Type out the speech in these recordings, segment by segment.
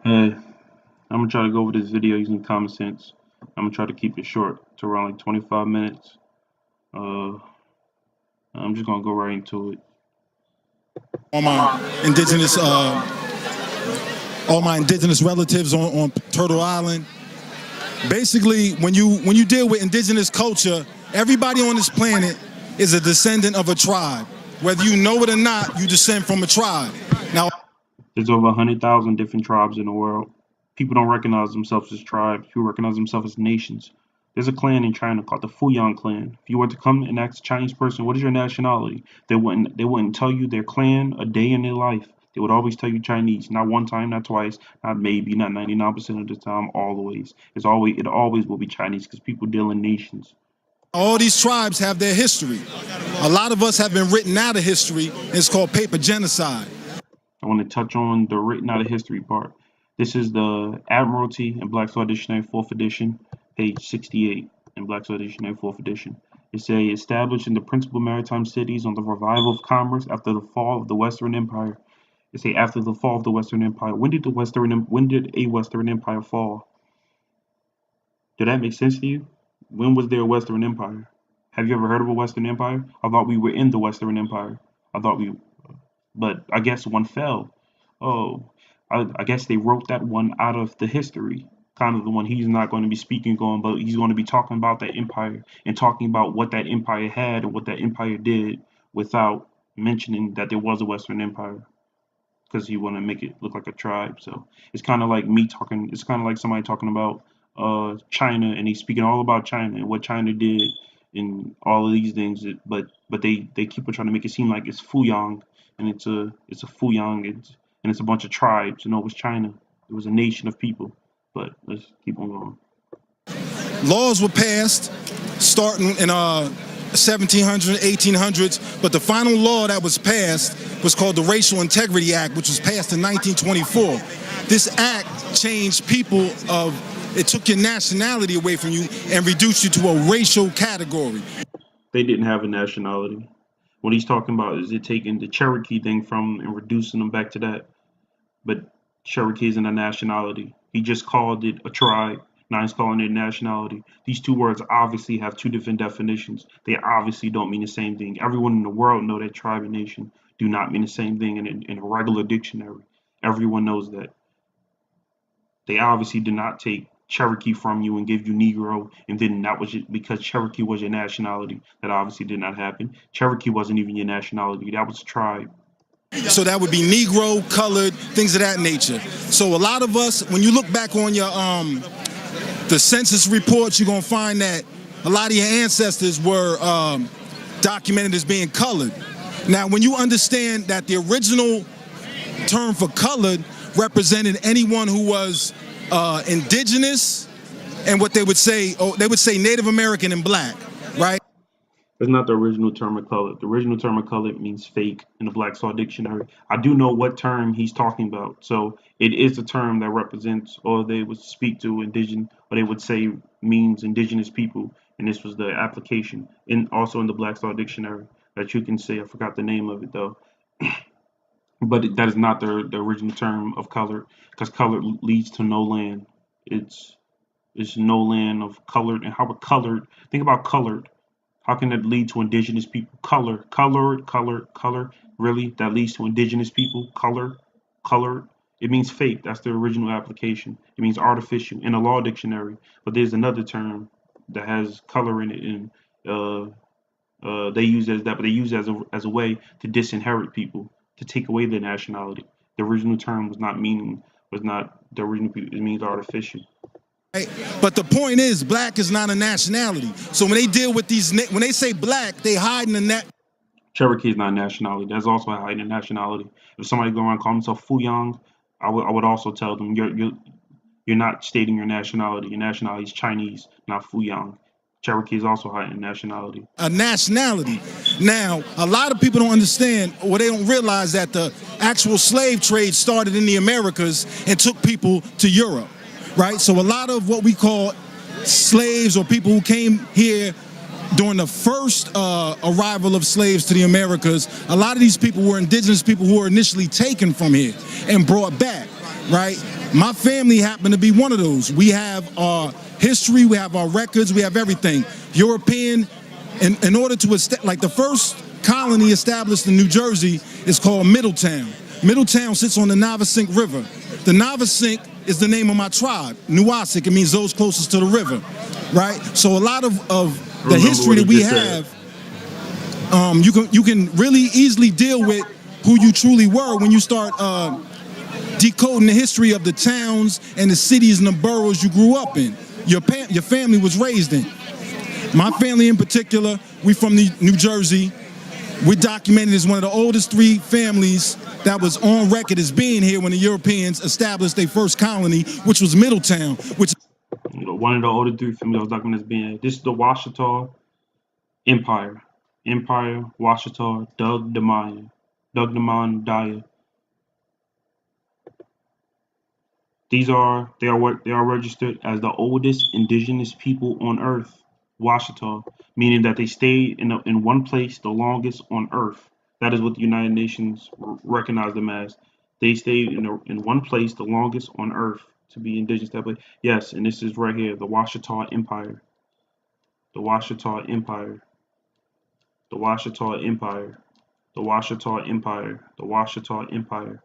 Hey, I'm gonna try to go over this video using common sense. I'm gonna try to keep it short to around like 25 minutes. Uh, I'm just gonna go right into it. All my indigenous relatives on Turtle Island. Basically, when you deal with indigenous culture, everybody on this planet is a descendant of a tribe. Whether you know it or not, you descend from a tribe. Now, There's over 100,000 different tribes in the world. People don't recognize themselves as tribes. People recognize themselves as nations. There's a clan in China called the Fuyang clan. If you were to come and ask a Chinese person, what is your nationality? They wouldn't tell you their clan a day in their life. They would always tell you Chinese. Not one time, not twice, not maybe, not 99% of the time, always. It always will be Chinese because people deal in nations. all these tribes have their history. A lot of us have been written out of history. It's called paper genocide. I want to touch on the written out of history part. This is the Admiralty in Black's Law Dictionary, 4th edition, page 68 in Black's Law Dictionary, 4th edition. It says, established in the principal maritime cities on the revival of commerce after the fall of the Western Empire. It say after the fall of the Western Empire. When did a Western Empire fall? Did that make sense to you? When was there a Western Empire? Have you ever heard of a Western Empire? I thought we were in the Western Empire. But I guess one fell. Oh, I guess they wrote that one out of the history. Kind of the one he's not going to be speaking on, but he's going to be talking about that empire and talking about what that empire had and what that empire did without mentioning that there was a Western Empire. Because he want to make it look like a tribe. So it's kind of like me talking. It's kind of like somebody talking about China, and he's speaking all about China and what China did and all of these things. But they keep on trying to make it seem like it's Fuyang, and it's a Fuyang, and it's a bunch of tribes. You know, it was China. It was a nation of people. But let's keep on going. Laws were passed starting in 1700s, 1800s, but the final law that was passed was called the Racial Integrity Act, which was passed in 1924. This act changed people it took your nationality away from you and reduced you to a racial category. They didn't have a nationality. What he's talking about is it taking the Cherokee thing from and reducing them back to that. But Cherokee isn't a nationality. He just called it a tribe. Now he's calling it nationality. These two words obviously have two different definitions. They obviously don't mean the same thing. Everyone in the world know that tribe and nation do not mean the same thing in a regular dictionary. Everyone knows that. They obviously did not take Cherokee from you and give you Negro, and then that was because Cherokee was your nationality. That obviously did not happen. Cherokee wasn't even your nationality. That was a tribe. So that would be Negro, colored, things of that nature. So a lot of us, when you look back on your the census reports, you're gonna find that a lot of your ancestors were documented as being colored. Now, when you understand that the original term for colored represented anyone who was indigenous and what they would say Native American and black, right? That's not the original term of color. The original term of color means fake in the Black's Law Dictionary. I do know what term he's talking about. So it is a term that represents, or they would speak to indigenous, or they would say means indigenous people. And this was the application, also in the Black's Law Dictionary that you can say. I forgot the name of it though. But that is not the original term of color, because color leads to no land. It's no land of colored. And how about colored? Think about colored. How can that lead to indigenous people? Color. Really? That leads to indigenous people? Color. It means fake. That's the original application. It means artificial in a law dictionary. But there's another term that has color in it, and they use it as that, but they use it as a way to disinherit people, to take away their nationality. The original term was not the original people. It means artificial. But the point is, black is not a nationality. So when they deal with when they say black, they hide in the net. Cherokee is not a nationality. That's also a hiding nationality. If somebody go around calling himself Fuyang, I would also tell them you're not stating your nationality. Your nationality is Chinese, not Fuyang. Cherokee is also hiding nationality. A nationality. Now, a lot of people don't understand, or they don't realize that the actual slave trade started in the Americas and took people to Europe. Right, so a lot of what we call slaves or people who came here during the first arrival of slaves to the Americas, a lot of these people were indigenous people who were initially taken from here and brought back, right? My family happened to be one of those. We have our history, we have our records, we have everything. European, in order to, like the first colony established in New Jersey is called Middletown. Middletown sits on the Navesink River. The Navesink is the name of my tribe. Nuwasik, it means those closest to the river, right? So a lot of the history that we have, you can really easily deal with who you truly were when you start decoding the history of the towns and the cities and the boroughs you grew up in. Your family was raised in. My family in particular, we from New Jersey. We're documented as one of the oldest 3 families that was on record as being here when the Europeans established their first colony, which was Middletown. Which one of the oldest 3 families that was documented as being here. This is the Washita Empire. Empire, Washita, Doug Deman Daya. They are registered as the oldest indigenous people on Earth. Washita, meaning that they stayed in one place the longest on Earth. That is what the United Nations recognize them as. They stayed in one place the longest on Earth to be indigenous that place. Yes, and this is right here, the Washita Empire. The Washita Empire. The Washita Empire. The Washita Empire. The Washita Empire.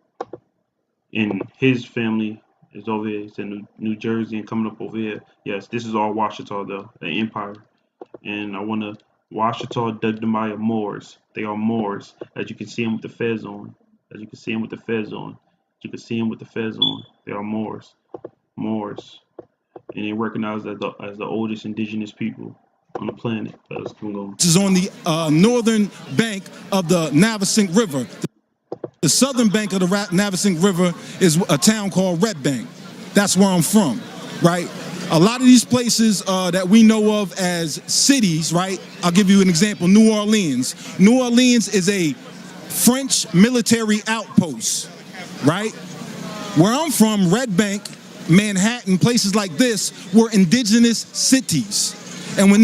And his family is over here. It's in New Jersey and coming up over here. Yes, this is all Washita though, the empire. And I want to Washita Dugdamaya Moors. They are Moors. As you can see them with the fez on. As you can see them with the fez on. You can see them with the fez on. They are Moors. Moors. And they recognized as the oldest indigenous people on the planet. Let's keep going. This is on the northern bank of the Navesink River. The southern bank of the Navesink River is a town called Red Bank. That's where I'm from, right? A lot of these places that we know of as cities, right? I'll give you an example, New Orleans. New Orleans is a French military outpost, right? Where I'm from, Red Bank, Manhattan, places like this were indigenous cities. And when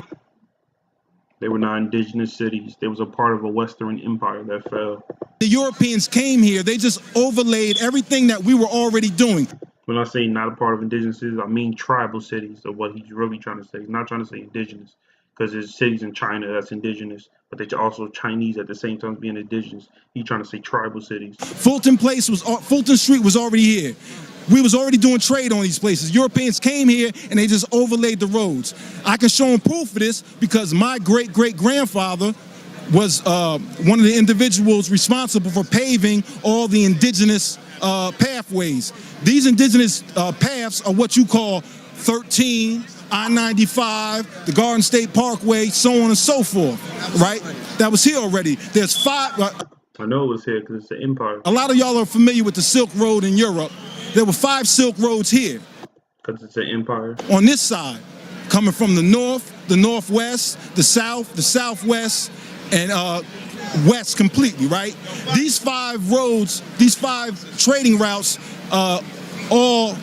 they were not indigenous cities, they was a part of a Western empire that fell. The Europeans came here, they just overlaid everything that we were already doing. When I say not a part of indigenous cities, I mean tribal cities, of what he's really trying to say. He's not trying to say indigenous, because there's cities in China that's indigenous, but they're also Chinese at the same time being indigenous. He's trying to say tribal cities. Fulton Street was already here. We was already doing trade on these places. Europeans came here and they just overlaid the roads. I can show them proof of this because my great-great-grandfather was one of the individuals responsible for paving all the indigenous pathways. These indigenous paths are what you call 13, I-95, the Garden State Parkway, so on and so forth, right? That was here already. There's 5... I know it was here because it's the empire. A lot of y'all are familiar with the Silk Road in Europe. There were 5 Silk Roads here. Because it's an empire. On this side, coming from the north, the northwest, the south, the southwest, and west completely, right? These 5 roads, these 5 trading routes all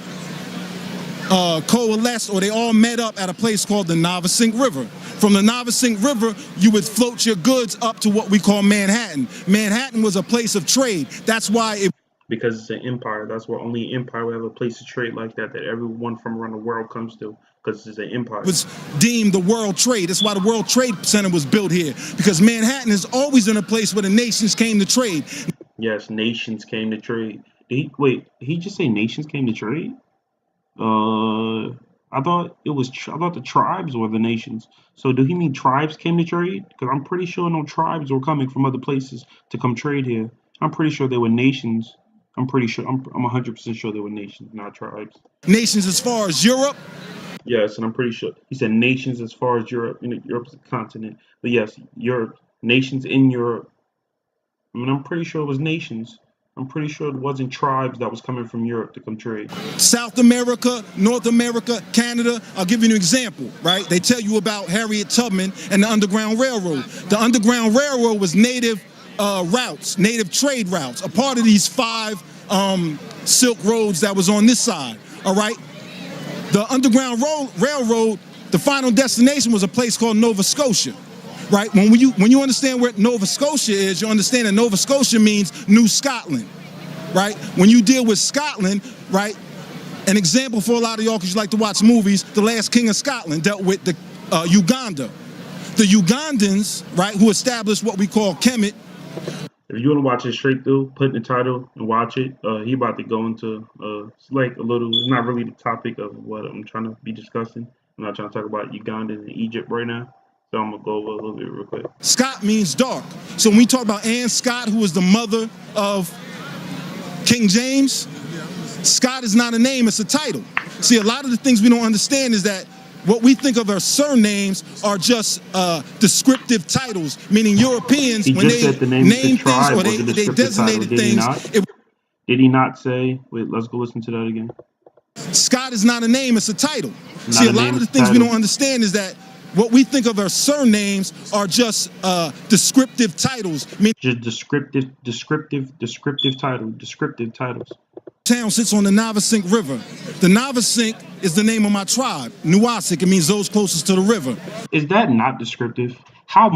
coalesced, or they all met up at a place called the Navesink River. From the Navesink River, you would float your goods up to what we call Manhattan. Manhattan was a place of trade. That's why it... Because it's an empire. That's why only an empire will have a place to trade like that everyone from around the world comes to, because it's an empire. It was deemed the World Trade. That's why the World Trade Center was built here, because Manhattan has always been a place where the nations came to trade. Yes, nations came to trade. Did he just say nations came to trade? I thought the tribes were the nations. So do he mean tribes came to trade? Because I'm pretty sure no tribes were coming from other places to come trade here. I'm pretty sure they were nations. I'm pretty sure. I'm 100% sure they were nations, not tribes. Nations as far as Europe? Yes, and I'm pretty sure he said nations as far as Europe. Europe's a continent, but yes, Europe, nations in Europe. I mean, I'm pretty sure it was nations. I'm pretty sure it wasn't tribes that was coming from Europe to come trade. South America, North America, Canada. I'll give you an example, right? They tell you about Harriet Tubman and the Underground Railroad. The Underground Railroad was native routes, native trade routes, a part of these 5 Silk Roads that was on this side, all right? The Underground Railroad, the final destination was a place called Nova Scotia, right? When you understand where Nova Scotia is, you understand that Nova Scotia means New Scotland, right? When you deal with Scotland, right, An example for a lot of y'all, because you like to watch movies, The Last King of Scotland dealt with the Uganda. The Ugandans, right, who established what we call Kemet. If you want to watch it straight through, put in the title and watch it. He about to go into it's like a little. It's not really the topic of what I'm trying to be discussing. I'm not trying to talk about Uganda and Egypt right now. So I'm gonna go over a little bit real quick. Scott means dark. So when we talk about Anne Scott, who was the mother of King James, Scott is not a name, it's a title. See, a lot of the things we don't understand is that what we think of as surnames are just descriptive titles, meaning Europeans, when they name things or they designated things. Did he not say, wait, let's go listen to that again. Scott is not a name, it's a title. See, a lot of the things we don't understand is that what we think of as surnames are just descriptive titles. Just descriptive titles. Town sits on the Navasink River. The Navasink is the name of my tribe. Nuwasik, it means those closest to the river. Is that not descriptive? How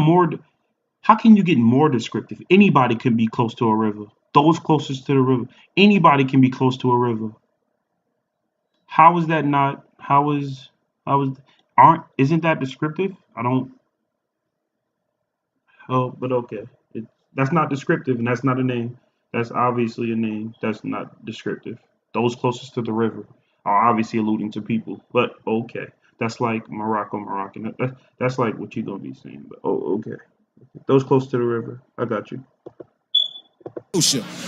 can you get more descriptive? Anybody can be close to a river. Those closest to the river. Anybody can be close to a river. How is that not? Isn't that descriptive? I don't. Oh, but okay. That's not descriptive, and that's not a name. That's obviously a name. That's not descriptive. Those closest to the river are obviously alluding to people. But okay, that's like Moroccan. That's like what you're gonna be saying. But okay. Those close to the river. I got you.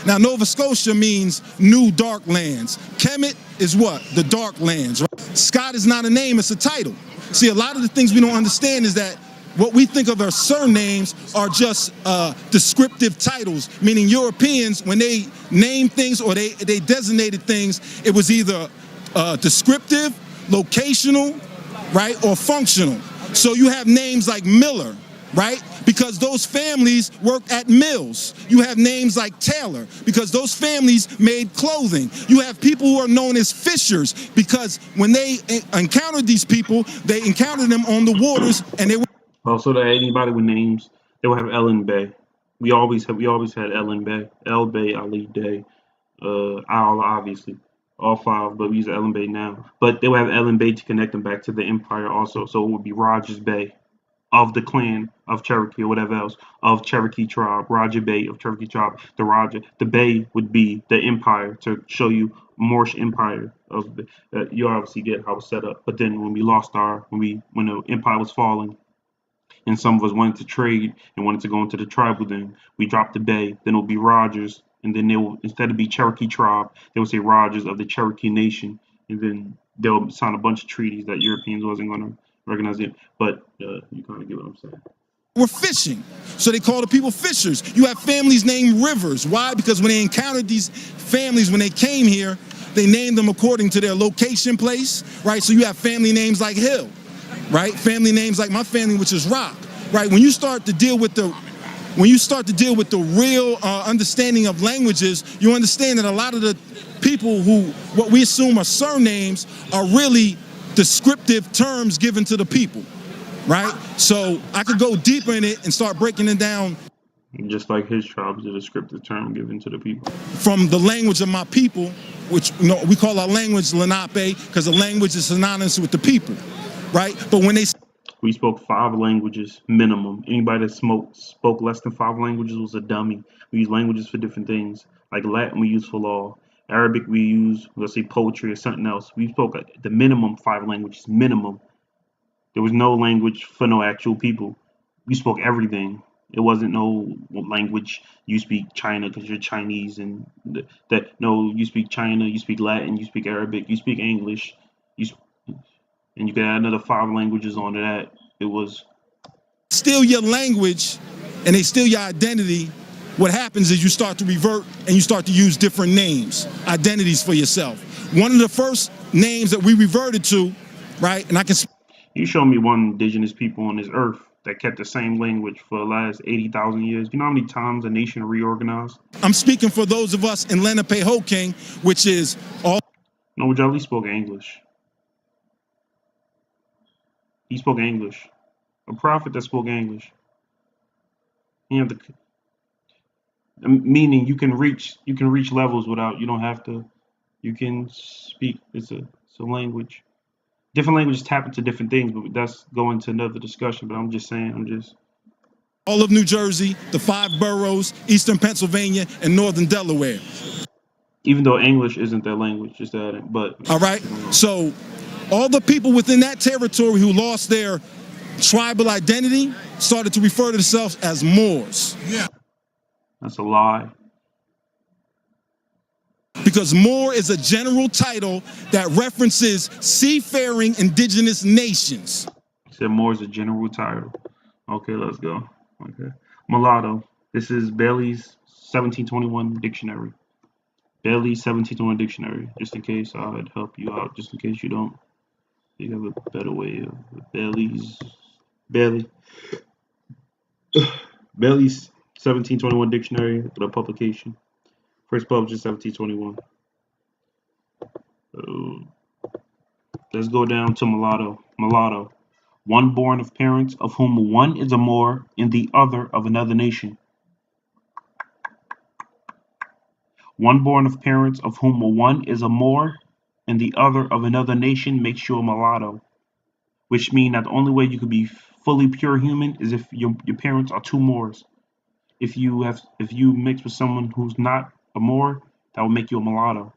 Now, Nova Scotia means new dark lands. Kemet is what? The dark lands, right? Scott is not a name, it's a title. See, a lot of the things we don't understand is that what we think of as surnames are just descriptive titles, meaning Europeans, when they name things or they designated things, it was either descriptive, locational, right, or functional. So you have names like Miller, right? Because those families worked at mills. You have names like Taylor, because those families made clothing. You have people who are known as fishers, because when they encountered these people, they encountered them on the waters, and they were also to anybody with names, they will have Ellen Bay. We always had Ellen Bay, El Bay, Ali Day, Al obviously, all five, but we use Ellen Bay now. But they will have Ellen Bay to connect them back to the empire also. So it would be Rogers Bay of the clan of Cherokee or whatever else of Cherokee tribe, Roger Bay of Cherokee tribe. The Bay would be the empire to show you Moorish empire of you obviously get how it's set up. But then when we lost when the empire was falling, and some of us wanted to trade and wanted to go into the tribal thing, we dropped the Bay. Then it'll be Rogers, and then they will, instead of be Cherokee tribe, they will say Rogers of the Cherokee nation, and then they'll sign a bunch of treaties that Europeans wasn't going to recognize it. But you kind of get what I'm saying. We're fishing, so they call the people fishers. You have families named Rivers. Why? Because when they encountered these families when they came here, they named them according to their location place, right? So you have family names like Hill, right? Family names like my family, which is Rock, right? When you start to deal with the real understanding of languages, you understand that a lot of the people who what we assume are surnames are really descriptive terms given to the people, right? So I could go deeper in it and start breaking it down. Just like his tribe is a descriptive term given to the people. From the language of my people, which we call our language Lenape, because the language is synonymous with the people, right? But when we spoke 5 languages minimum. Anybody that spoke less than 5 languages was a dummy. We use languages for different things. Like Latin we use for law. Arabic we use, let's say, poetry or something else. We spoke the minimum 5 languages, minimum. There was no language for no actual people. We spoke everything. It wasn't no language. You speak China because you're Chinese, and no, you speak China, you speak Latin, you speak Arabic, you speak English, and you can add another 5 languages onto that. It was steal your language, and they steal your identity. What happens is you start to revert and you start to use different names, identities for yourself. One of the first names that we reverted to, right? And you show me one indigenous people on this earth that kept the same language for the last 80,000 years. You know how many times a nation reorganized? I'm speaking for those of us in Lenape-Hoking, which is all. No, Ujali spoke English. He spoke English. A prophet that spoke English. Meaning you can reach levels without, you don't have to You can speak. It's a language. Different languages tap into different things, but that's going to another discussion. But I'm just saying. All of New Jersey, the 5 boroughs, eastern Pennsylvania, and northern Delaware. Even though English isn't their language, just adding. But all right. So all the people within that territory who lost their tribal identity started to refer to themselves as Moors. Yeah. That's a lie. Because Moor is a general title that references seafaring indigenous nations. You said Moor is a general title. Okay, let's go. Okay. Mulatto. This is Bailey's 1721 dictionary. Bailey's 1721 dictionary. Just in case I'd help you out. Just in case you don't. You have a better way of Bailey's 1721 dictionary, the publication. First published in 1721. Let's go down to mulatto. Mulatto. One born of parents of whom one is a Moor and the other of another nation. One born of parents of whom one is a Moor and the other of another nation makes you a mulatto. Which means that the only way you could be fully pure human is if your parents are two Moors. If you mix with someone who's not a Moor, that will make you a mulatto.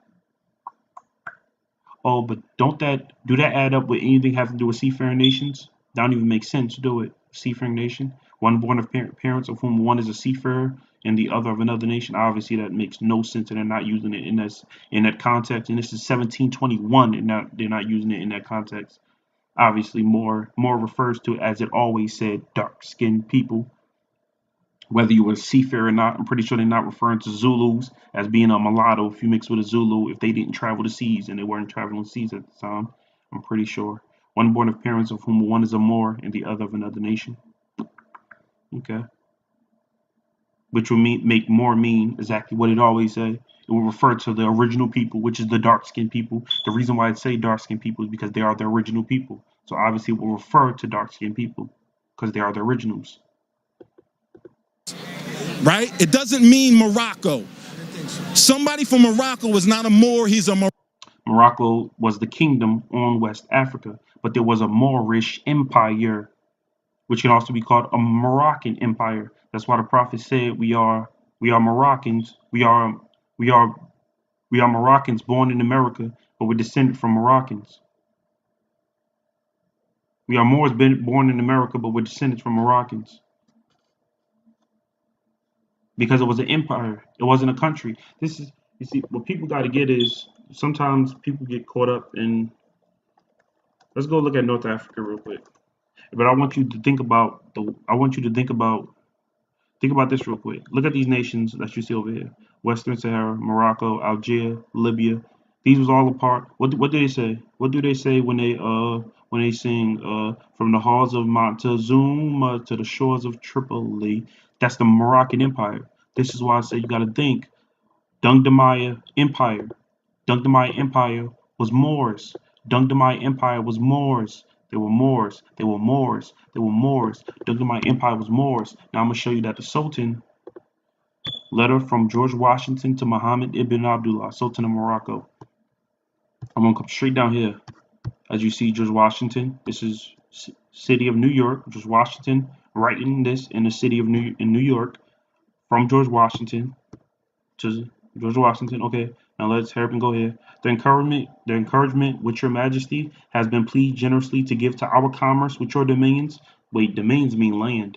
Oh, but do that add up with anything have to do with seafaring nations? That don't even make sense, do it? Seafaring nation, one born of parents of whom one is a seafarer and the other of another nation. Obviously, that makes no sense, and they're not using it in that context. And this is 1721, and they're not using it in that context. Obviously, more refers to, as it always said, dark-skinned people. Whether you were a seafarer or not, I'm pretty sure they're not referring to Zulus as being a mulatto. If you mix with a Zulu, if they didn't travel the seas and they weren't traveling the seas at the time, I'm pretty sure. One born of parents of whom one is a Moor and the other of another nation. Okay. Which will make Moor mean exactly what it always say. It will refer to the original people, which is the dark-skinned people. The reason why it say dark-skinned people is because they are the original people. So obviously it will refer to dark-skinned people because they are the originals. Right? It doesn't mean Morocco. Somebody from Morocco is not a Moor, he's a Morocco was the kingdom on West Africa, but there was a Moorish empire, which can also be called a Moroccan empire. That's why the prophet said we are Moroccans. We are Moroccans born in America, but we're descended from Moroccans. We are Moors born in America, but we're descended from Moroccans. Because it was an empire. It wasn't a country. You see, what people got to get is sometimes people get caught up in. Let's go look at North Africa real quick. But I want you to think about this real quick. Look at these nations that you see over here: Western Sahara, Morocco, Algeria, Libya. These was all a part. What do they say? What do they say when they sing from the halls of Montezuma to the shores of Tripoli? That's the Moroccan Empire. This is why I say you got to think. Dungdamaya Empire. Dungdamaya Empire was Moors. Dungdamaya Empire was Moors. They were Moors. They were Moors. They were Moors. Dungdamaya Empire was Moors. Now I'm going to show you that the Sultan, letter from George Washington to Muhammad ibn Abdullah, Sultan of Morocco. I'm going to come straight down here. As you see, George Washington. This is city of New York. George Washington writing this in the city of New York from George Washington to George Washington. Okay, now let's hurry up and go here. The encouragement which your majesty has been pleased generously to give to our commerce with your dominions. Wait, dominions mean land.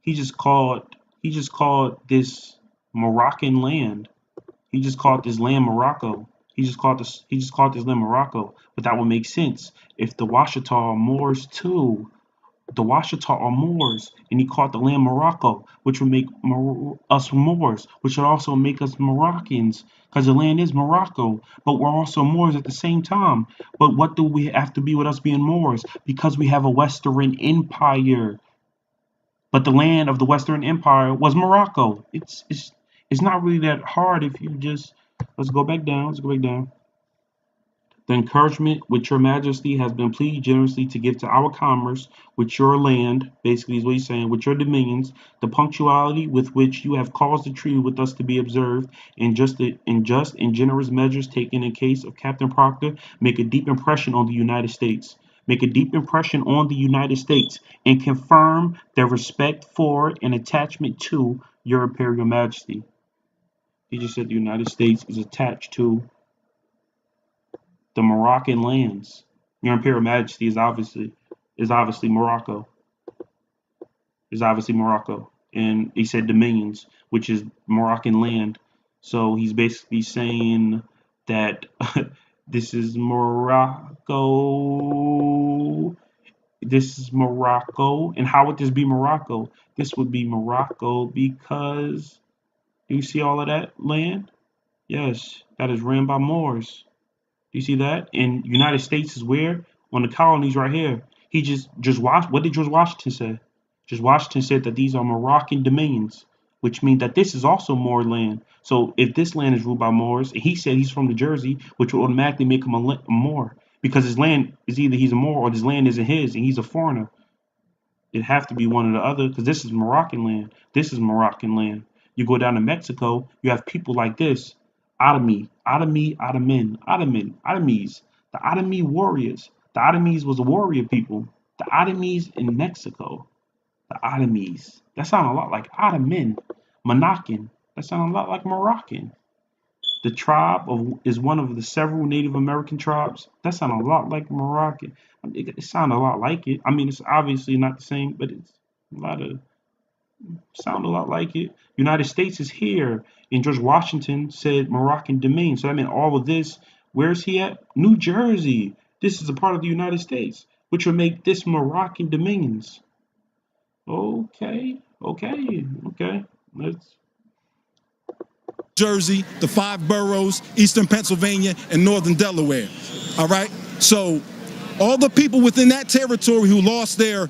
He just called this Moroccan land. He just called this land Morocco. He just called this land Morocco. But that would make sense if the Washita are Moors too. The Washita are Moors, and he called the land Morocco, which would make us Moors, which would also make us Moroccans, because the land is Morocco, but we're also Moors at the same time. But what do we have to be with us being Moors? Because we have a Western Empire. But the land of the Western Empire was Morocco. It's not really that hard if you just let's go back down. The encouragement which your majesty has been pleased generously to give to our commerce, with your land, basically is what he's saying, with your dominions, the punctuality with which you have caused the treaty with us to be observed, and just and generous measures taken in case of Captain Proctor, make a deep impression on the United States. Make a deep impression on the United States and confirm their respect for and attachment to your Imperial Majesty. He just said the United States is attached to the Moroccan lands. Your Imperial Majesty is obviously Morocco. Is obviously Morocco. And he said dominions, which is Moroccan land. So he's basically saying that this is Morocco. This is Morocco. And how would this be Morocco? This would be Morocco because do you see all of that land? Yes, that is ran by Moors. You see that? And United States is where? On the colonies right here. He just watched. What did George Washington say? George Washington said that these are Moroccan dominions, which means that this is also Moor land. So if this land is ruled by Moors, and he said he's from New Jersey, which will automatically make him a Moor because his land is either he's a Moor or this land isn't his, and he's a foreigner. It'd have to be one or the other because this is Moroccan land. This is Moroccan land. You go down to Mexico, you have people like this. Ottomans, the Ottoman warriors. The Ottomans was a warrior people. The Ottomans in Mexico. The Ottomans. That sounds a lot like Ottoman. Moroccan. That sounds a lot like Moroccan. The tribe is one of the several Native American tribes. That sounds a lot like Moroccan. It sounds a lot like it. I mean, it's obviously not the same, but it's a lot of sound a lot like it. United States is here, and George Washington said Moroccan domain. So I mean, all of this. Where is he at? New Jersey. This is a part of the United States, which would make this Moroccan dominions. Okay. Let's. Jersey, the 5 boroughs, eastern Pennsylvania, and northern Delaware. All right? So all the people within that territory who lost their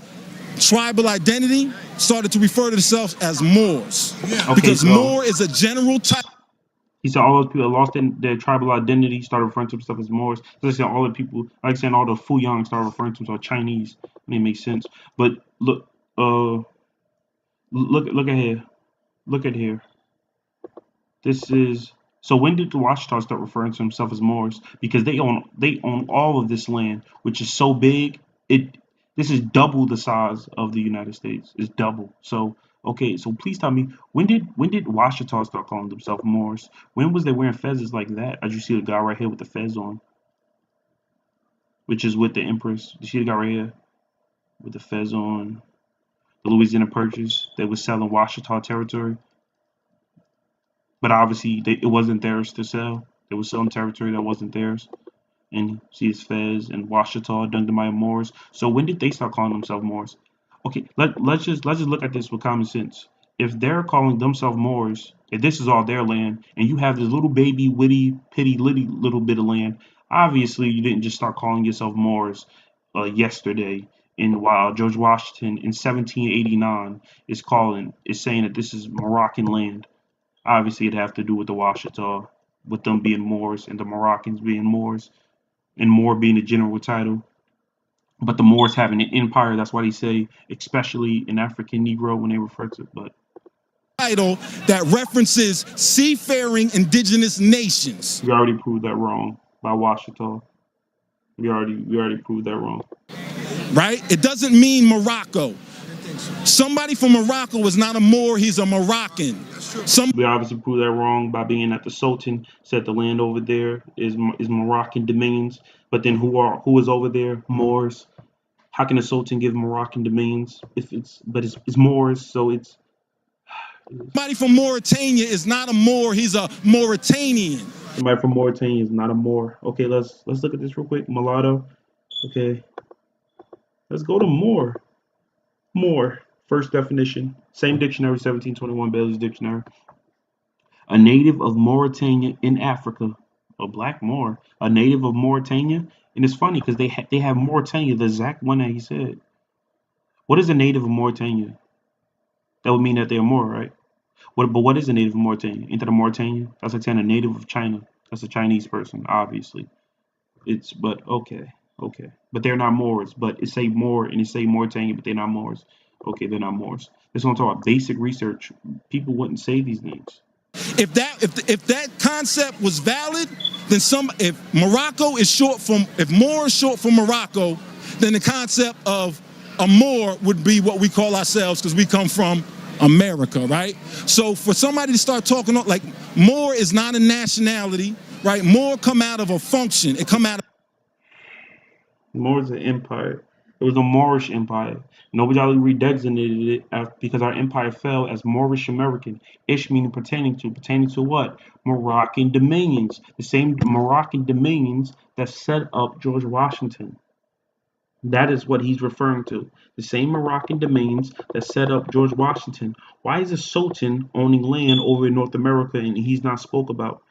tribal identity started to refer to themselves as Moors. Okay, because so Moor is a general type. he said all those people that lost their tribal identity started referring to themselves as Moors. So they said all the people, like saying all the Fuyang started referring to themselves as Chinese. I mean, it makes sense. But look at here. Look at here. This is so when did the Washita start referring to themselves as Moors? Because they own all of this land, which is so big. This is double the size of the United States. It's double. So okay, so please tell me when did Washita start calling themselves Moors? When was they wearing fezzes like that? As you see the guy right here with the fez on, which is with the Empress. You see the guy right here with the fez on, the Louisiana Purchase that was selling Washita territory. But obviously, it wasn't theirs to sell. They were selling territory that wasn't theirs. And see his Fez and Washita, Dungamaya Moors. So when did they start calling themselves Moors? Okay, let's just look at this with common sense. If they're calling themselves Moors, if this is all their land, and you have this little baby, witty, pitty, little bit of land, obviously you didn't just start calling yourself Moors yesterday. And while George Washington in 1789 is saying that this is Moroccan land. Obviously, it'd have to do with the Washita, with them being Moors and the Moroccans being Moors, and Moor being a general title. But the Moors having an empire, that's why they say, especially in African Negro when they refer to it. But title that references seafaring indigenous nations. we already proved that wrong by Washita. We already proved that wrong. Right? It doesn't mean Morocco. Somebody from Morocco is not a Moor, he's a Moroccan. We obviously proved that wrong by being that the Sultan said the land over there is Moroccan dominions, but then who is over there? Moors. How can the Sultan give Moroccan dominions if it's Moors? So it's somebody from Mauritania is not a Moor, he's a Mauritanian. Somebody from Mauritania is not a Moor. Okay, let's look at this real quick. Mulatto. Okay, let's go to Moor. Moor. First definition, same dictionary, 1721 Bailey's Dictionary. A native of Mauritania in Africa, a black Moor, a native of Mauritania. And it's funny because they have Mauritania, the exact one that he said. What is a native of Mauritania? That would mean that they're Moor, right? But what is a native of Mauritania? Ain't that a Mauritanian? That's like saying a native of China. That's a Chinese person, obviously. But okay, okay. But they're not Moors. But it say Moor and it say Mauritania, but they're not Moors. Okay, they're not Moors. This one talk about basic research. People wouldn't say these names. If that concept was valid, then if Morocco is short from, if Moor is short for Morocco, then the concept of a Moor would be what we call ourselves, because we come from America, right? So for somebody to start talking like Moor is not a nationality, right? Moor come out of a function. It come out of Moor's an empire. It was a Moorish empire. Nobody redesignated it because our empire fell as Moorish American. Ish meaning pertaining to what? Moroccan dominions. The same Moroccan dominions that set up George Washington. That is what he's referring to. The same Moroccan dominions that set up George Washington. Why is a sultan owning land over in North America and he's not spoke about?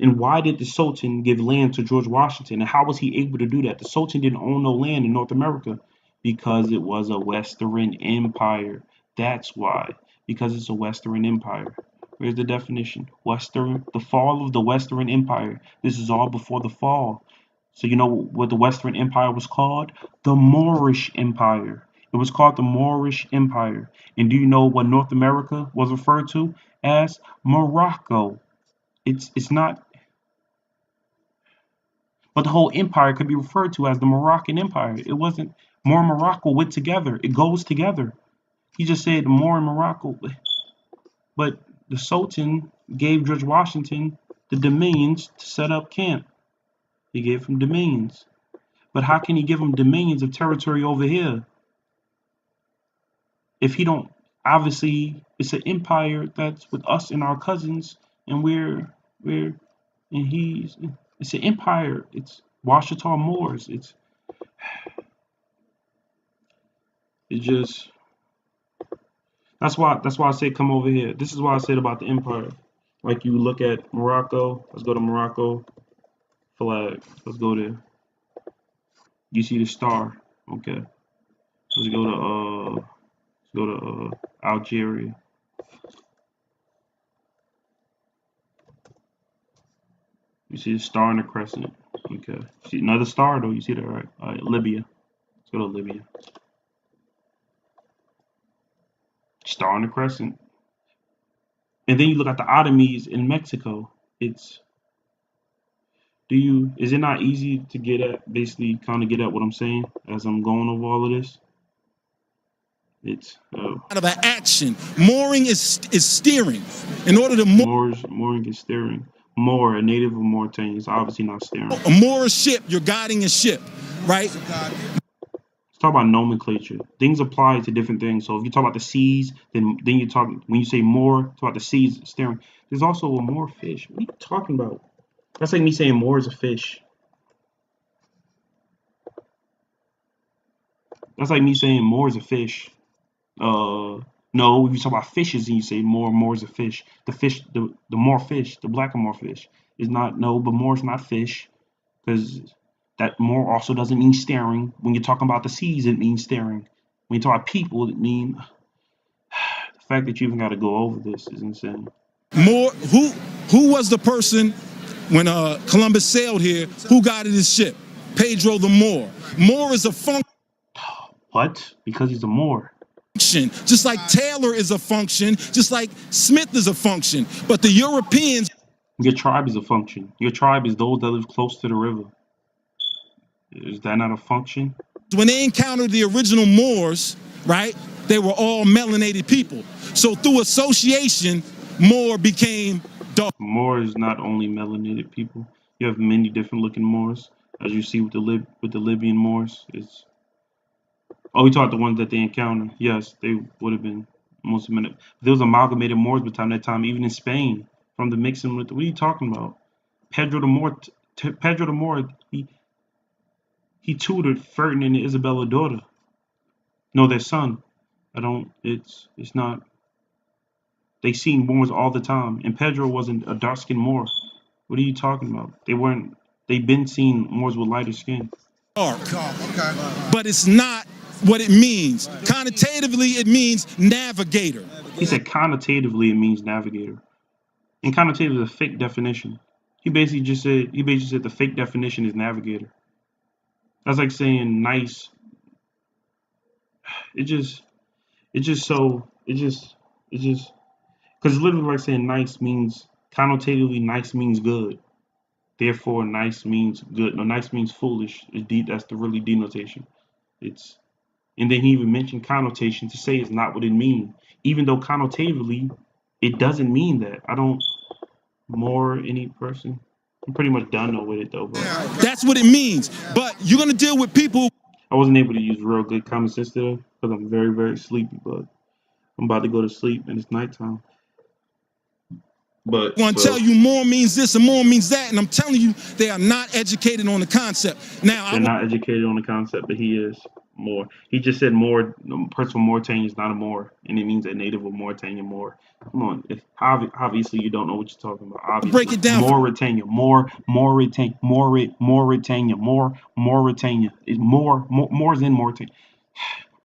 And why did the Sultan give land to George Washington? And how was he able to do that? The Sultan didn't own no land in North America because it was a Western empire. That's why. Because it's a Western empire. Where's the definition? Western, the fall of the Western Empire. This is all before the fall. So you know what the Western Empire was called? The Moorish Empire. It was called the Moorish Empire. And do you know what North America was referred to as? Morocco. It's not. But the whole empire could be referred to as the Moroccan Empire. It wasn't more Morocco with together. It goes together. He just said more in Morocco. But the Sultan gave George Washington the dominions to set up camp. He gave him dominions. But how can he give him dominions of territory over here? If he don't, obviously it's an empire that's with us and our cousins, and it's an empire. It's Washita Moors. It's just that's why I say come over here. This is why I said about the empire. Like you look at Morocco. Let's go to Morocco flag. Let's go there. You see the star. Okay. Let's go to Algeria. You see the star and the crescent. Okay. See another star though. You see that, right? All right. Libya. Let's go to Libya. Star and the crescent. And then you look at the Ottomans in Mexico. Is it not easy to get at, basically kind of get at what I'm saying as I'm going over all of this? It's out of an action. Mooring is steering. In order to mooring is steering. Moor, a native of Mauritania, is obviously not steering. A moor is ship. You're guiding a ship, right? Let's talk about nomenclature. Things apply to different things. So if you talk about the seas, then you talk, when you say moor, talk about the seas steering. There's also a moor fish. What are you talking about? That's like me saying moor is a fish. That's like me saying moor is a fish. No, if you talk about fishes and you say moor is a fish. The fish, the moor fish, the blackamoor fish is not, no, but moor is not fish, because that moor also doesn't mean staring. When you're talking about the seas, it means staring. When you talk about people, it means the fact that you even got to go over this is insane. Moor, who was the person when Columbus sailed here? Who guided his ship? Pedro the Moor. Moor is a function. What? Because he's a Moor. Just like Taylor is a function, just like Smith is a function. But the Europeans. Your tribe is a function. Your tribe is those that live close to the river. Is that not a function? When they encountered the original Moors, right, they were all melanated people. So through association, Moor became dark. Moor is not only melanated people. You have many different looking Moors, as you see with the Libyan Moors. Oh, we talked the ones that they encountered. Yes, they would have been most of them. There was amalgamated Moors by the time that time, even in Spain, from the mixing with. What are you talking about? Pedro the Moor. He tutored Ferdinand and Isabella's daughter. No, their son. It's not. They seen Moors all the time, and Pedro wasn't a dark-skinned Moor. What are you talking about? They've been seeing Moors with lighter skin. Okay. But it's not what it means. Connotatively, it means navigator. He said connotatively it means navigator. And connotative is a fake definition. He basically just said the fake definition is navigator. That's like saying nice. It just it just so it just because it's literally like saying nice means connotatively nice means good. Therefore, nice means good. No, nice means foolish. That's the really denotation. It's and then he even mentioned connotation to say it's not what it means, even though connotatively it doesn't mean that. I don't more any person. I'm pretty much done though with it though, bro. That's what it means. But you're gonna deal with people. I wasn't able to use real good common sense today because I'm very, very sleepy, but I'm about to go to sleep and it's nighttime. But Going to tell you more means this and more means that, and I'm telling you they are not educated on the concept. Now they're not educated on the concept, but he is more. He just said more. A person from Mauritania is not a Moor, and it means a native of Mauritania. Moor. Come on, obviously you don't know what you're talking about. Obviously, break it down. Mauritania, Mauritania, Mauritania is more is in Mauritania.